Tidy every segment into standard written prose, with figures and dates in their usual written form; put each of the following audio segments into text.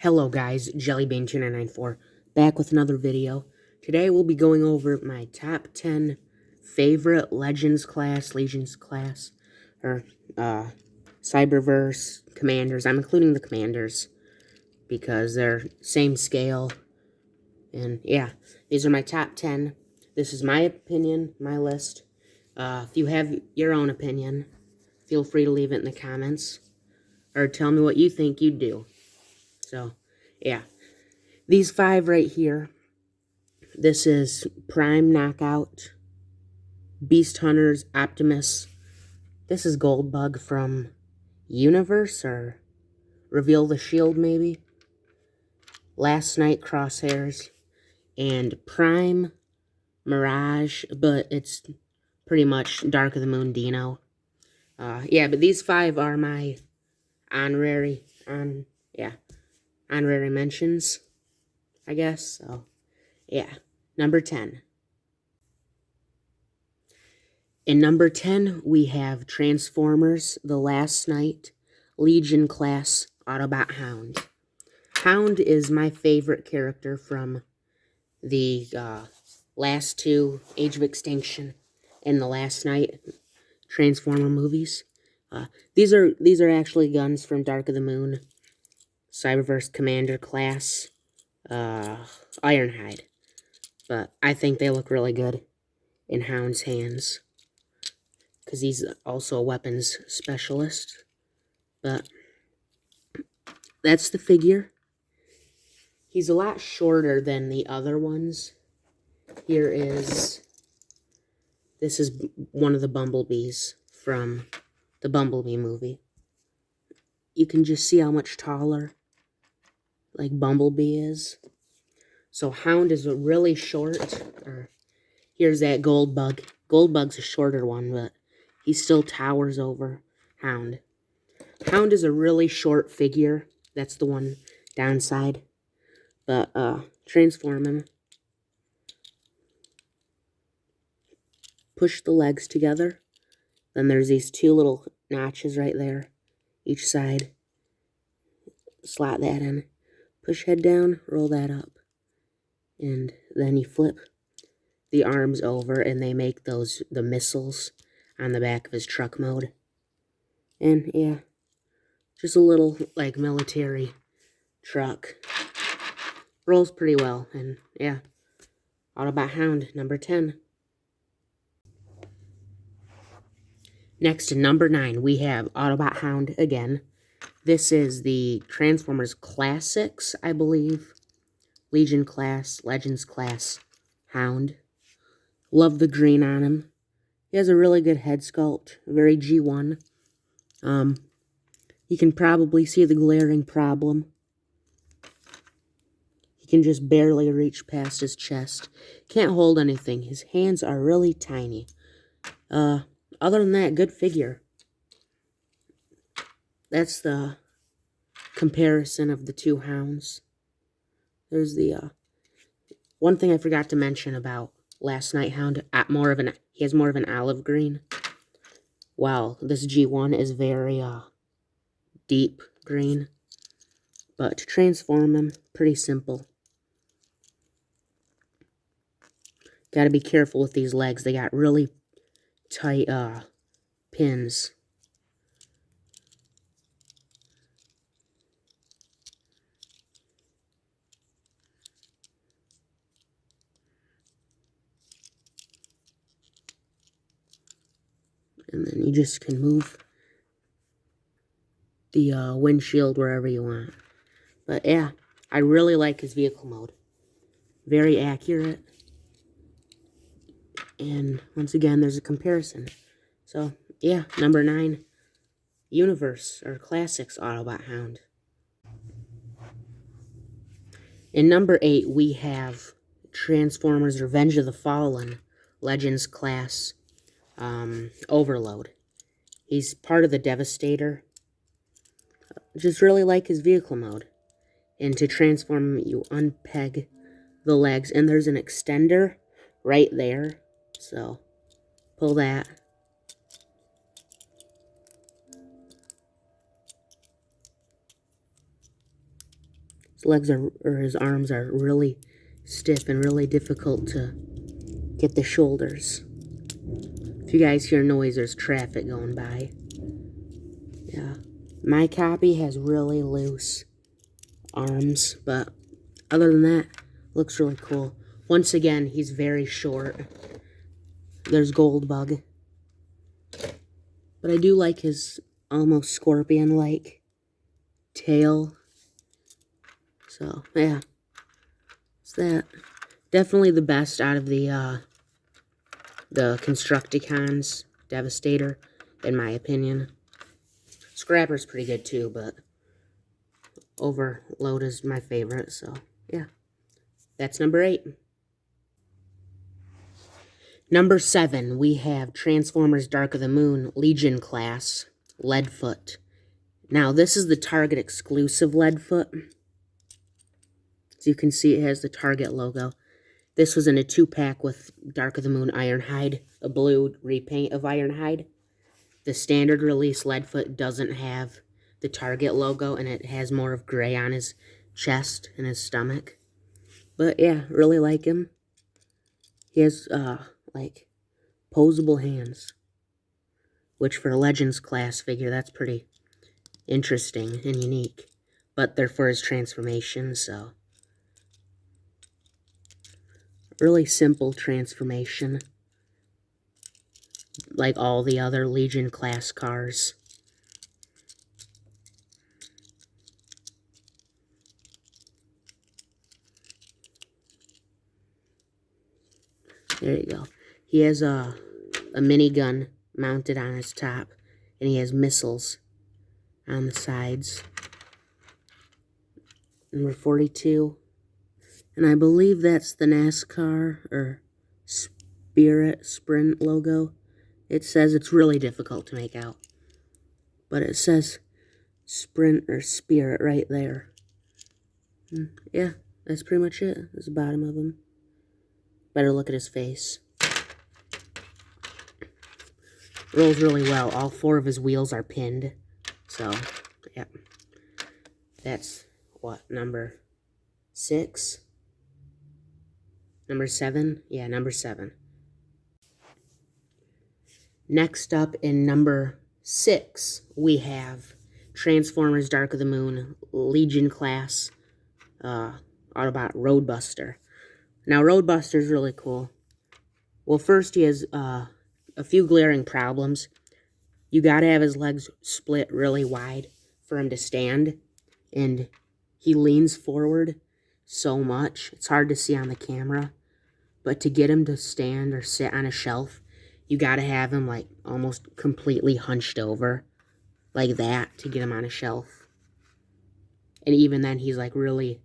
Hello guys, Jellybean2994 back with another video. Today we'll be going over my top 10 favorite Legions class, or Cyberverse commanders. I'm including the commanders because they're same scale. And yeah, these are my top 10. This is my opinion, my list. If you have your own opinion, feel free to leave it in the comments. Or tell me what you think you'd do. So, yeah. These 5 right here. This is Prime Knockout, Beast Hunters, Optimus. This is Goldbug from Universe, or Reveal the Shield, maybe. Last Night Crosshairs. And Prime Mirage, but it's pretty much Dark of the Moon Dino. Yeah, but these 5 are my honorary mentions, I guess. So, yeah. Number 10. In number 10, we have Transformers, The Last Night, Legion Class, Autobot Hound. Hound is my favorite character from the last 2, Age of Extinction and The Last Night Transformer movies. These are actually guns from Dark of the Moon, Cyberverse Commander Class, Ironhide. But I think they look really good in Hound's hands, because he's also a weapons specialist. But that's the figure. He's a lot shorter than the other ones. This is one of the bumblebees from the Bumblebee movie. You can just see how much taller, like, Bumblebee is. So Hound is a really short, here's that Goldbug. Goldbug's a shorter one, but he still towers over Hound. Hound is a really short figure. That's the one downside. But, transform him. Push the legs together. Then there's these 2 little notches right there, each side. Slot that in. Push head down, roll that up. And then you flip the arms over, and they make the missiles on the back of his truck mode. And, yeah, just a little, like, military truck. Rolls pretty well, and, yeah. Autobot Hound, number 10. Next, to number 9, we have Autobot Hound again. This is the Transformers Classics, I believe. Legion Class, Legends Class, Hound. Love the green on him. He has a really good head sculpt, very G1. You can probably see the glaring problem. He can just barely reach past his chest. Can't hold anything. His hands are really tiny. Other than that, good figure. That's the comparison of the 2 Hounds. There's the, one thing I forgot to mention about Last Night Hound, he has more of an olive green. Wow, this G1 is very, deep green. But to transform him, pretty simple. Gotta be careful with these legs. They got really tight, pins. And then you just can move the windshield wherever you want. But yeah, I really like his vehicle mode. Very accurate. And once again, there's a comparison. So yeah, number 9, Universe or Classics Autobot Hound. In number 8, we have Transformers Revenge of the Fallen, Legends Class, Overload. He's part of the Devastator. Just really like his vehicle mode. And to transform him, you unpeg the legs, and there's an extender right there. So, pull that. his legs are, or his arms are really stiff and really difficult to get the shoulders. If you guys hear noise, there's traffic going by. Yeah. My copy has really loose arms, but other than that, looks really cool. Once again, he's very short. There's Goldbug. But I do like his almost scorpion-like tail. So, yeah. It's that. Definitely the best out of the Constructicons. Devastator, in my opinion. Scrapper's pretty good too, but Overload is my favorite, so yeah. That's number 8. Number 7, we have Transformers Dark of the Moon Legion class, Leadfoot. Now, this is the Target exclusive Leadfoot. As you can see, it has the Target logo. This was in a 2-pack with Dark of the Moon Ironhide, a blue repaint of Ironhide. The standard release Leadfoot doesn't have the Target logo, and it has more of gray on his chest and his stomach. But yeah, really like him. He has, like, posable hands. Which for a Legends class figure, that's pretty interesting and unique. But they're for his transformation, so. Really simple transformation. Like all the other Legion class cars. There you go. He has a minigun mounted on his top, and he has missiles on the sides. Number 42. And I believe that's the NASCAR or Spirit Sprint logo. It says it's really difficult to make out. But it says Sprint or Spirit right there. Yeah, that's pretty much it. That's the bottom of him. Better look at his face. Rolls really well. All 4 of his wheels are pinned. So, yeah. That's, what, number 6? Number 7? Yeah, number 7. Next up in number 6, we have Transformers Dark of the Moon Legion class Autobot Roadbuster. Now, Roadbuster's really cool. Well, first he has a few glaring problems. You gotta have his legs split really wide for him to stand, and he leans forward so much. It's hard to see on the camera, but to get him to stand or sit on a shelf, you gotta have him like almost completely hunched over like that to get him on a shelf. And even then, he's like really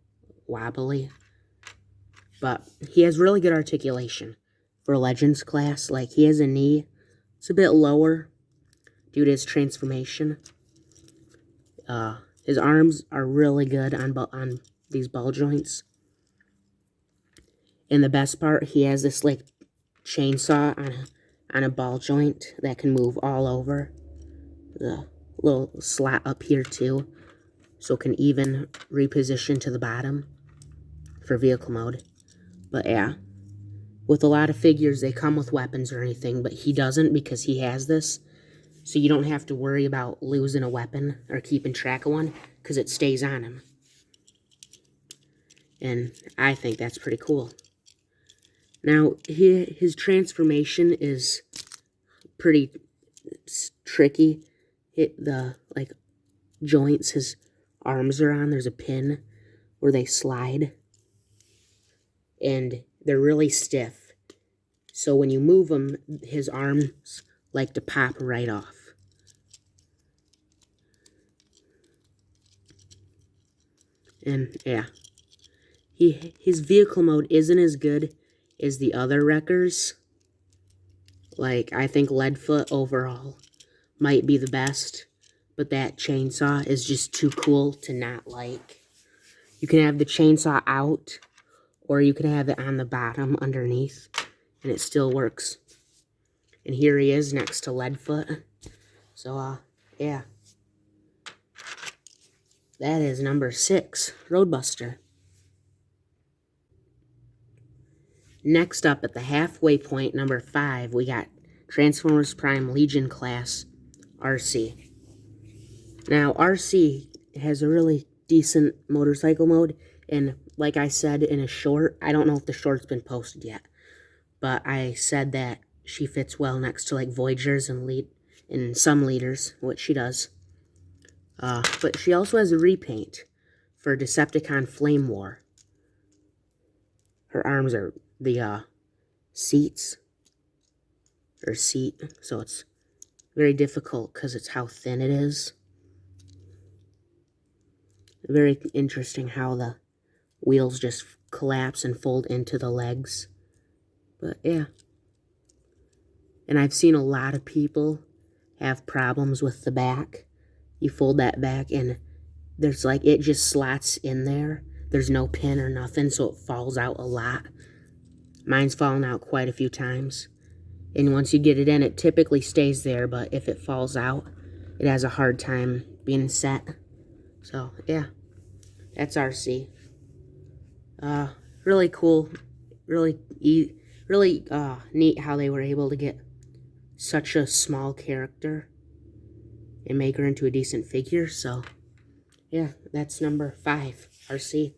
wobbly. But he has really good articulation for Legends class. Like, he has a knee. It's a bit lower due to his transformation. His arms are really good on these ball joints. And the best part, he has this like chainsaw on a ball joint that can move all over. The little slot up here too, so it can even reposition to the bottom for vehicle mode. But yeah, with a lot of figures, they come with weapons or anything, but he doesn't because he has this. So you don't have to worry about losing a weapon or keeping track of one, because it stays on him. And I think that's pretty cool. Now, his transformation is pretty tricky. The like joints his arms are on, there's a pin where they slide. And they're really stiff. So when you move them, his arms like to pop right off. And yeah, his vehicle mode isn't as good as the other wreckers. Like, I think Leadfoot overall might be the best, but that chainsaw is just too cool to not like. You can have the chainsaw out, or you can have it on the bottom underneath, and it still works. And here he is next to Leadfoot. So, yeah. that is number 6, Roadbuster. Next up at the halfway point, number 5, we got Transformers Prime Legion class, Arcee. Now, Arcee has a really decent motorcycle mode, and like I said in a short, I don't know if the short's been posted yet, but I said that she fits well next to like Voyagers and some leaders, which she does. But she also has a repaint for Decepticon Flame War. Her arms are the seats, or seat, so it's very difficult because it's how thin it is. Very interesting how the wheels just collapse and fold into the legs. But yeah. And I've seen a lot of people have problems with the back. You fold that back and there's like, it just slots in there. There's no pin or nothing, so it falls out a lot. Mine's fallen out quite a few times. And once you get it in, it typically stays there, but if it falls out, it has a hard time being set. So, yeah, that's Arcee. Really cool, really neat how they were able to get such a small character and make her into a decent figure. So, yeah, that's number 5, Arcee.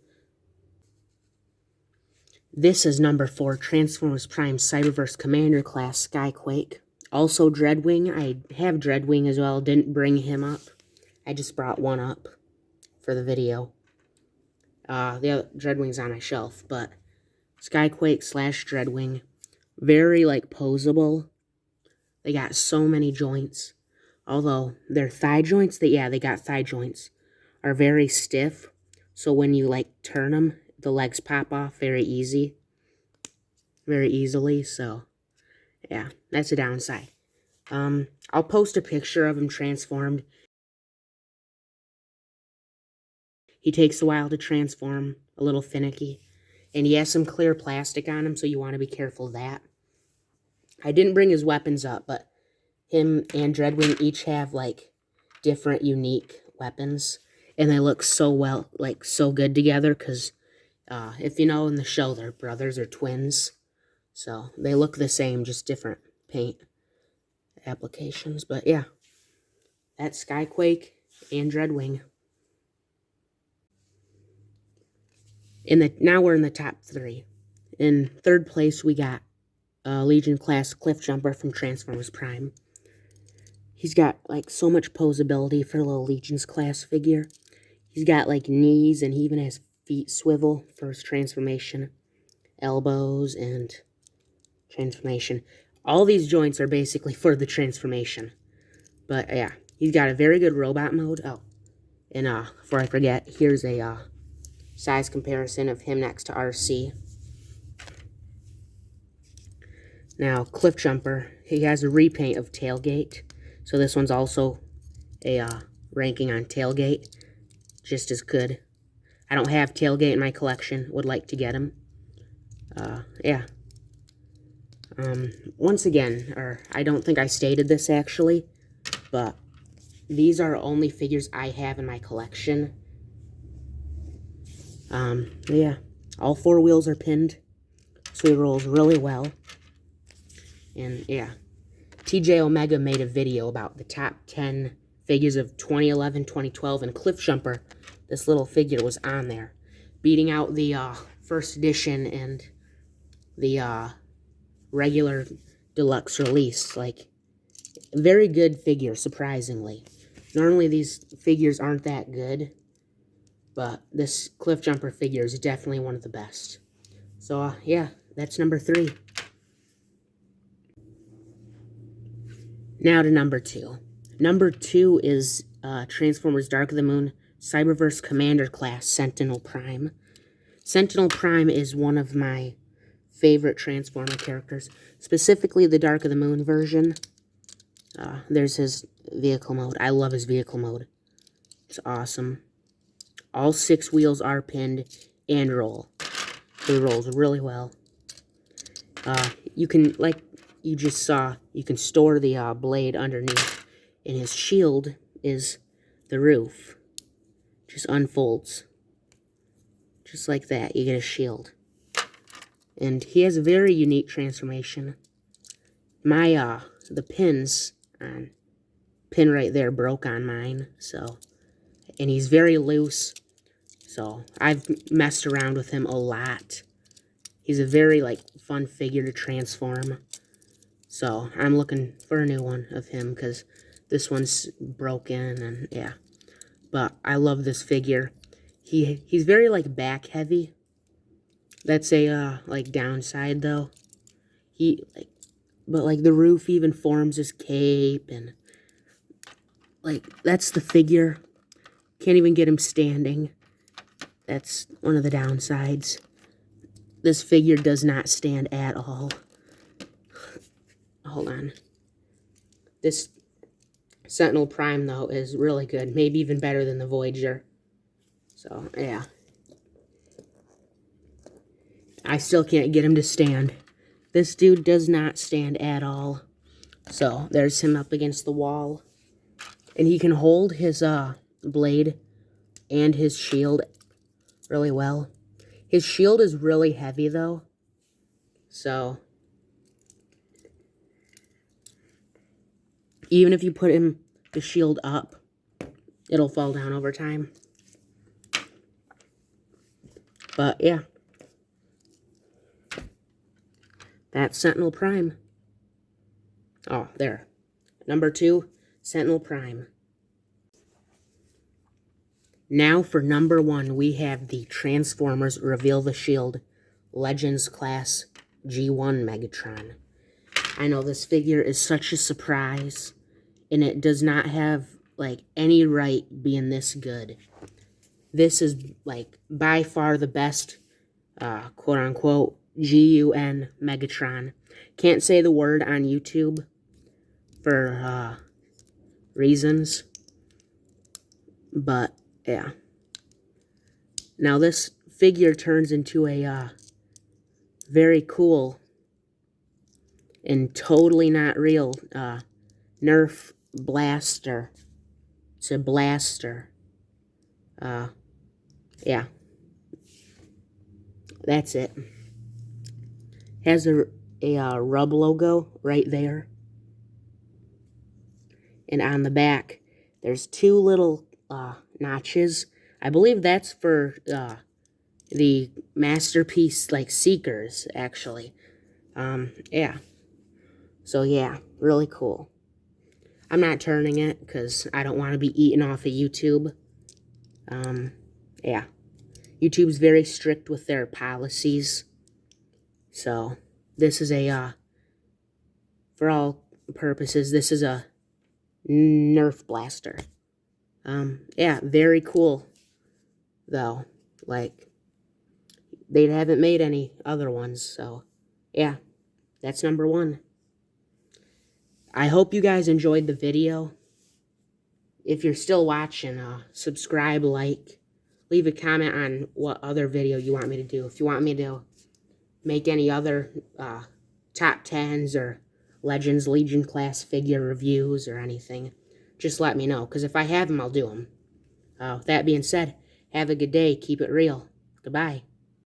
This is number 4, Transformers Prime Cyberverse Commander class, Skyquake. Also Dreadwing. I have Dreadwing as well. Didn't bring him up. I just brought one up for the video. The other Dreadwing's on my shelf, but Skyquake / Dreadwing. Very, like, posable. They got so many joints. Although, their thigh joints, they got thigh joints, are very stiff. So when you, like, turn them, the legs pop off very easily. So, yeah, that's a downside. I'll post a picture of him transformed. He takes a while to transform, a little finicky. And he has some clear plastic on him, so you want to be careful of that. I didn't bring his weapons up, but him and Dreadwing each have, like, different, unique weapons. And they look so well, like, so good together, because if you know in the show, they're brothers or twins. So they look the same, just different paint applications. But yeah, that's Skyquake and Dreadwing. Now we're in the top 3. In 3rd place, we got Legion class Cliffjumper from Transformers Prime. He's got like so much posability for a little Legion's class figure. He's got like knees, and he even has feet swivel for his transformation, elbows, and transformation. All these joints are basically for the transformation. But yeah, he's got a very good robot mode. Oh, and before I forget, here's a size comparison of him next to Arcee. Now, Cliffjumper, he has a repaint of Tailgate. So this one's also a ranking on Tailgate. Just as good. I don't have Tailgate in my collection. Would like to get him. Yeah. Once again, I don't think I stated this actually, but these are only figures I have in my collection. Yeah. All 4 wheels are pinned, so he rolls really well. And yeah, TJ Omega made a video about the top 10 figures of 2011, 2012, and Cliffjumper, this little figure, was on there, beating out the first edition and the regular deluxe release. Like, very good figure, surprisingly. Normally these figures aren't that good, but this Cliffjumper figure is definitely one of the best. So yeah, that's number 3. Now to number 2. Number 2 is Transformers Dark of the Moon Cyberverse Commander class Sentinel Prime. Sentinel Prime is one of my favorite Transformer characters, specifically the Dark of the Moon version. There's his vehicle mode. I love his vehicle mode. It's awesome. All 6 wheels are pinned and roll. So he rolls really well. You can, like you just saw, you can store the blade underneath, and his shield is the roof. just unfolds. Just like that, you get a shield. And he has a very unique transformation. The pins on pin right there broke on mine, so, and he's very loose, so I've messed around with him a lot. He's a very, like, fun figure to transform, so I'm looking for a new one of him, because this one's broken, and yeah, but I love this figure. He's very, like, back heavy. That's a, like, downside, though. But, like, the roof even forms his cape, and, like, that's the figure. Can't even get him standing. That's one of the downsides. This figure does not stand at all. Hold on. This Sentinel Prime, though, is really good. Maybe even better than the Voyager. So, yeah. I still can't get him to stand. This dude does not stand at all. So, there's him up against the wall. And he can hold his blade and his shield really well. His shield is really heavy, though. So, even if you put the shield up, it'll fall down over time. But, yeah. That's Sentinel Prime. Oh, there. Number 2, Sentinel Prime. Now for number 1, we have the Transformers Reveal the Shield Legends Class G1 Megatron. I know this figure is such a surprise, and it does not have, like, any right being this good. This is, like, by far the best, quote-unquote, GUN Megatron. Can't say the word on YouTube for, reasons. But, yeah. Now, this figure turns into a, very cool and totally not real, Nerf blaster. It's a blaster. Yeah. That's it. Has a Rub logo right there. And on the back, there's 2 little notches. I believe that's for the Masterpiece, like, Seekers, actually. Yeah. So, yeah, really cool. I'm not turning it, because I don't want to be eaten off of YouTube. Yeah. YouTube's very strict with their policies. So, this is a, for all purposes, this is a Nerf blaster. Yeah, very cool, though. Like, they haven't made any other ones, so, yeah, that's number 1. I hope you guys enjoyed the video. If you're still watching, subscribe, like, leave a comment on what other video you want me to do. If you want me to make any other top 10s or Legends Legion class figure reviews or anything, just let me know, because if I have them, I'll do them. That being said, have a good day. Keep it real. Goodbye.